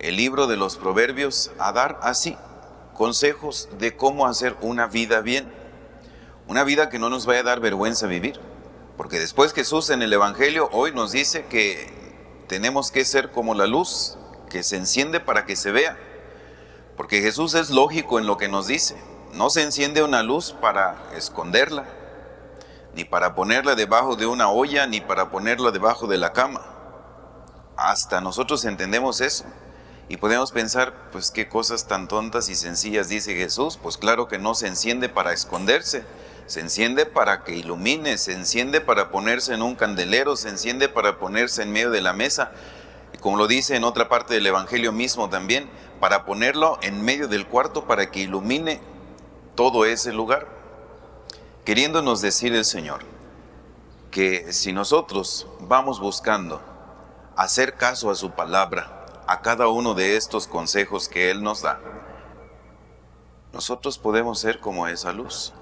el libro de los Proverbios a dar así consejos de cómo hacer una vida bien, una vida que no nos vaya a dar vergüenza vivir, porque después Jesús en el Evangelio hoy nos dice que tenemos que ser como la luz que se enciende para que se vea, porque Jesús es lógico en lo que nos dice. No se enciende una luz para esconderla, ni para ponerla debajo de una olla, ni para ponerla debajo de la cama. Hasta nosotros entendemos eso y podemos pensar, pues qué cosas tan tontas y sencillas dice Jesús. Pues claro que no se enciende para esconderse, se enciende para que ilumine, se enciende para ponerse en un candelero, se enciende para ponerse en medio de la mesa, y como lo dice en otra parte del Evangelio mismo también, para ponerlo en medio del cuarto para que ilumine todo ese lugar. Queriéndonos decir el Señor que si nosotros vamos buscando hacer caso a su palabra, a cada uno de estos consejos que Él nos da, nosotros podemos ser como esa luz.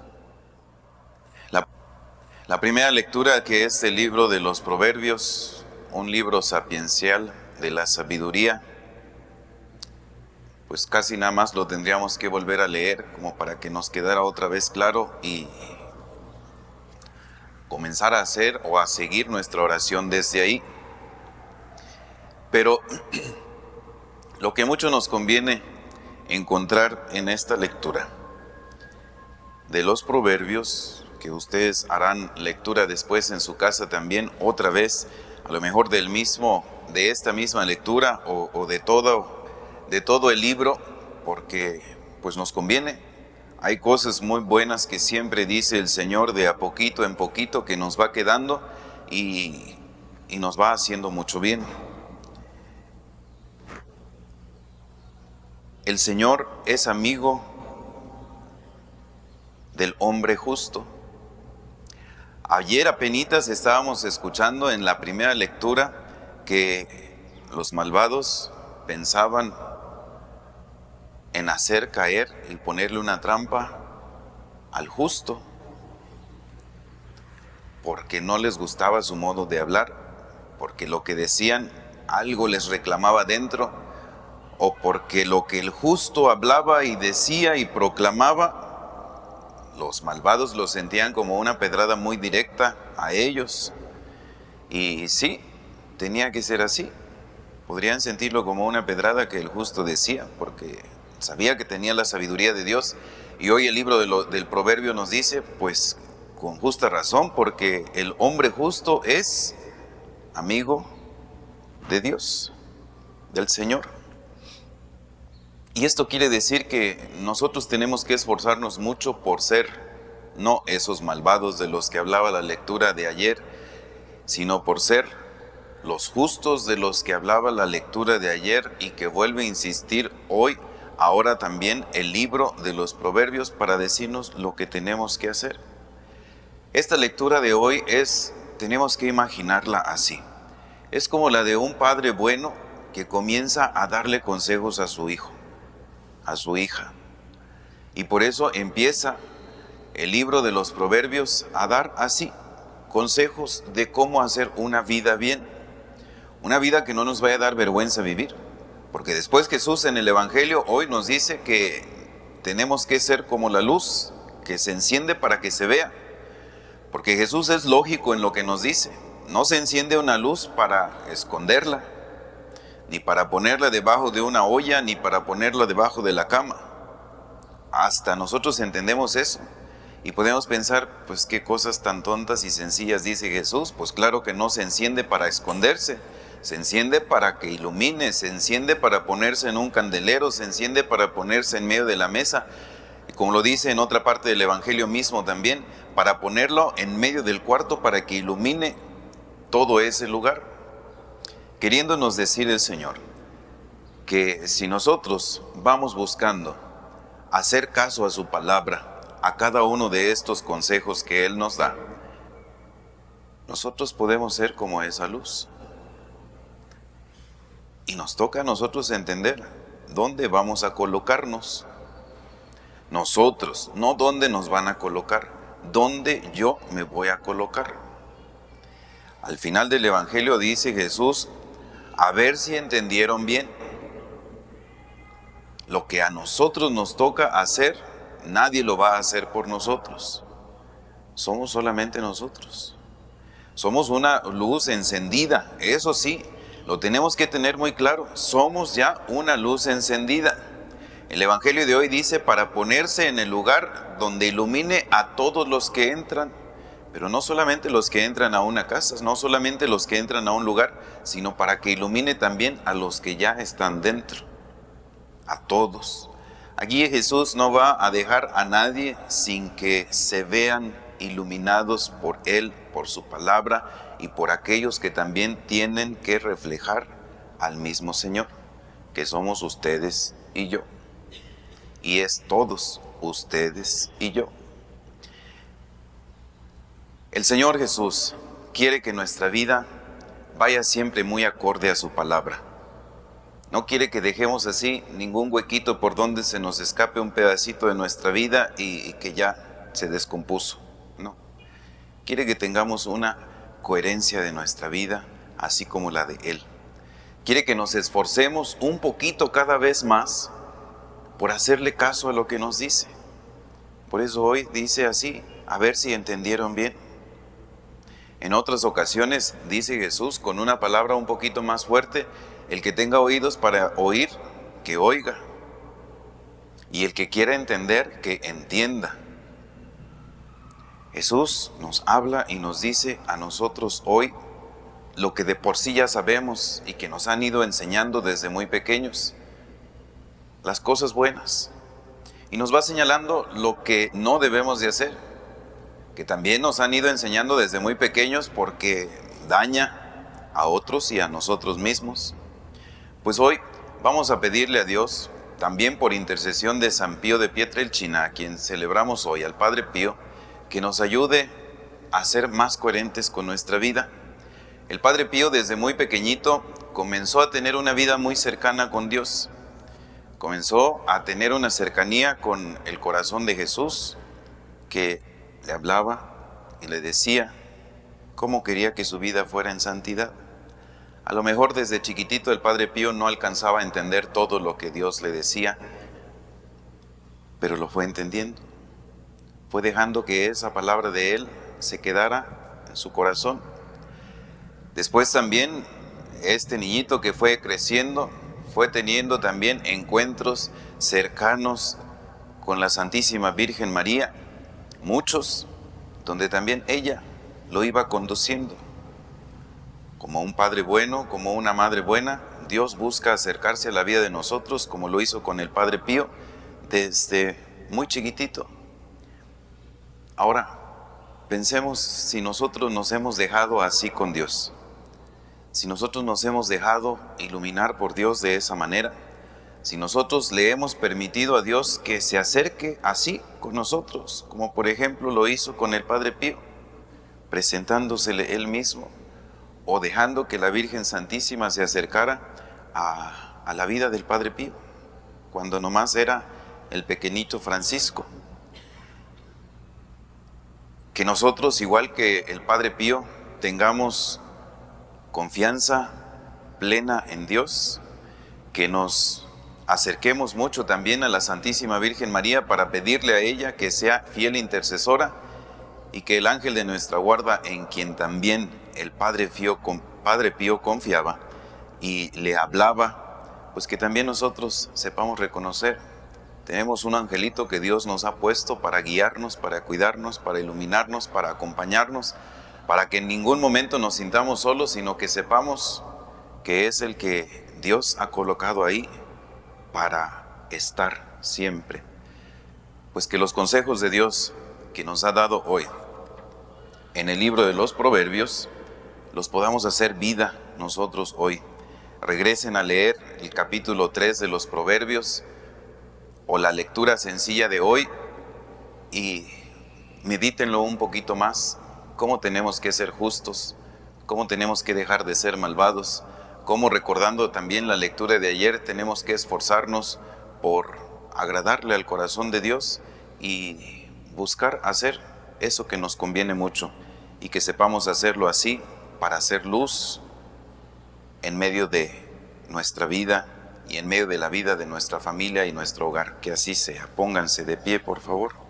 La primera lectura, que es el libro de los Proverbios, un libro sapiencial de la sabiduría, pues casi nada más lo tendríamos que volver a leer como para que nos quedara otra vez claro y comenzar a hacer o a seguir nuestra oración desde ahí. Pero lo que mucho nos conviene encontrar en esta lectura de los Proverbios, que ustedes harán lectura después en su casa también, otra vez, a lo mejor de esta misma lectura o de todo el libro, porque pues nos conviene. Hay cosas muy buenas que siempre dice el Señor de a poquito en poquito que nos va quedando y nos va haciendo mucho bien. El Señor es amigo del hombre justo. Ayer apenitas estábamos escuchando en la primera lectura que los malvados pensaban en hacer caer y ponerle una trampa al justo, porque no les gustaba su modo de hablar, porque lo que decían algo les reclamaba dentro, o porque lo que el justo hablaba y decía y proclamaba, los malvados lo sentían como una pedrada muy directa a ellos. Y sí, tenía que ser así. Podrían sentirlo como una pedrada que el justo decía, porque sabía que tenía la sabiduría de Dios. Y hoy el libro del Proverbio nos dice, pues con justa razón, porque el hombre justo es amigo de Dios, del Señor. Y esto quiere decir que nosotros tenemos que esforzarnos mucho por ser no esos malvados de los que hablaba la lectura de ayer, sino por ser los justos de los que hablaba la lectura de ayer y que vuelve a insistir hoy, ahora también el libro de los Proverbios para decirnos lo que tenemos que hacer. Esta lectura de hoy tenemos que imaginarla así. Es como la de un padre bueno que comienza a darle consejos a su hijo, a su hija. Y por eso empieza el libro de los Proverbios a dar así consejos de cómo hacer una vida bien, una vida que no nos vaya a dar vergüenza vivir, porque después Jesús en el Evangelio hoy nos dice que tenemos que ser como la luz que se enciende para que se vea, porque Jesús es lógico en lo que nos dice. No se enciende una luz para esconderla, ni para ponerla debajo de una olla, ni para ponerla debajo de la cama. Hasta nosotros entendemos eso y podemos pensar, pues qué cosas tan tontas y sencillas dice Jesús. Pues claro que no se enciende para esconderse, se enciende para que ilumine, se enciende para ponerse en un candelero, se enciende para ponerse en medio de la mesa, y como lo dice en otra parte del Evangelio mismo también, para ponerlo en medio del cuarto para que ilumine todo ese lugar. Queriéndonos decir el Señor que si nosotros vamos buscando hacer caso a su palabra, a cada uno de estos consejos que Él nos da, nosotros podemos ser como esa luz. Y nos toca a nosotros entender dónde vamos a colocarnos. Nosotros, no dónde nos van a colocar, dónde yo me voy a colocar. Al final del Evangelio dice Jesús, a ver si entendieron bien. Lo que a nosotros nos toca hacer, nadie lo va a hacer por nosotros. Somos solamente nosotros. Somos una luz encendida, eso sí, lo tenemos que tener muy claro. Somos ya una luz encendida. El Evangelio de hoy dice para ponerse en el lugar donde ilumine a todos los que entran, pero no solamente los que entran a una casa, no solamente los que entran a un lugar, sino para que ilumine también a los que ya están dentro, a todos. Aquí Jesús no va a dejar a nadie sin que se vean iluminados por Él, por su palabra y por aquellos que también tienen que reflejar al mismo Señor, que somos ustedes y yo. Y es todos ustedes y yo. El Señor Jesús quiere que nuestra vida vaya siempre muy acorde a su palabra. No quiere que dejemos así ningún huequito por donde se nos escape un pedacito de nuestra vida y que ya se descompuso. No. Quiere que tengamos una coherencia de nuestra vida, así como la de Él. Quiere que nos esforcemos un poquito cada vez más por hacerle caso a lo que nos dice. Por eso hoy dice así, a ver si entendieron bien. En otras ocasiones dice Jesús con una palabra un poquito más fuerte, el que tenga oídos para oír, que oiga. Y el que quiera entender, que entienda. Jesús nos habla y nos dice a nosotros hoy lo que de por sí ya sabemos y que nos han ido enseñando desde muy pequeños, las cosas buenas. Y nos va señalando lo que no debemos de hacer, que también nos han ido enseñando desde muy pequeños porque daña a otros y a nosotros mismos. Pues hoy vamos a pedirle a Dios, también por intercesión de San Pío de Pietrelcina, a quien celebramos hoy, al Padre Pío, que nos ayude a ser más coherentes con nuestra vida. El Padre Pío desde muy pequeñito comenzó a tener una vida muy cercana con Dios. Comenzó a tener una cercanía con el corazón de Jesús, que le hablaba y le decía cómo quería que su vida fuera en santidad. A lo mejor desde chiquitito el Padre Pío no alcanzaba a entender todo lo que Dios le decía, pero lo fue entendiendo. Fue dejando que esa palabra de Él se quedara en su corazón. Después también este niñito que fue creciendo, fue teniendo también encuentros cercanos con la Santísima Virgen María, muchos, donde también ella lo iba conduciendo. Como un padre bueno, como una madre buena, Dios busca acercarse a la vida de nosotros, como lo hizo con el Padre Pío, desde muy chiquitito. Ahora, pensemos si nosotros nos hemos dejado así con Dios, si nosotros nos hemos dejado iluminar por Dios de esa manera, si nosotros le hemos permitido a Dios que se acerque así con nosotros, como por ejemplo lo hizo con el Padre Pío, presentándosele Él mismo, o dejando que la Virgen Santísima se acercara a la vida del Padre Pío, cuando nomás era el pequeñito Francisco. Que nosotros, igual que el Padre Pío, tengamos confianza plena en Dios, que nos acerquemos mucho también a la Santísima Virgen María para pedirle a ella que sea fiel intercesora y que el ángel de nuestra guarda, en quien también el Padre Pío confiaba y le hablaba, pues que también nosotros sepamos reconocer. Tenemos un angelito que Dios nos ha puesto para guiarnos, para cuidarnos, para iluminarnos, para acompañarnos, para que en ningún momento nos sintamos solos, sino que sepamos que es el que Dios ha colocado ahí para estar siempre. Pues que los consejos de Dios que nos ha dado hoy en el libro de los Proverbios los podamos hacer vida nosotros hoy. Regresen a leer el capítulo 3 de los Proverbios o la lectura sencilla de hoy y medítenlo un poquito más, cómo tenemos que ser justos, cómo tenemos que dejar de ser malvados, cómo, recordando también la lectura de ayer, tenemos que esforzarnos por agradarle al corazón de Dios y buscar hacer eso que nos conviene mucho y que sepamos hacerlo así para hacer luz en medio de nuestra vida y y en medio de la vida de nuestra familia y nuestro hogar. Que así sea. Pónganse de pie, por favor.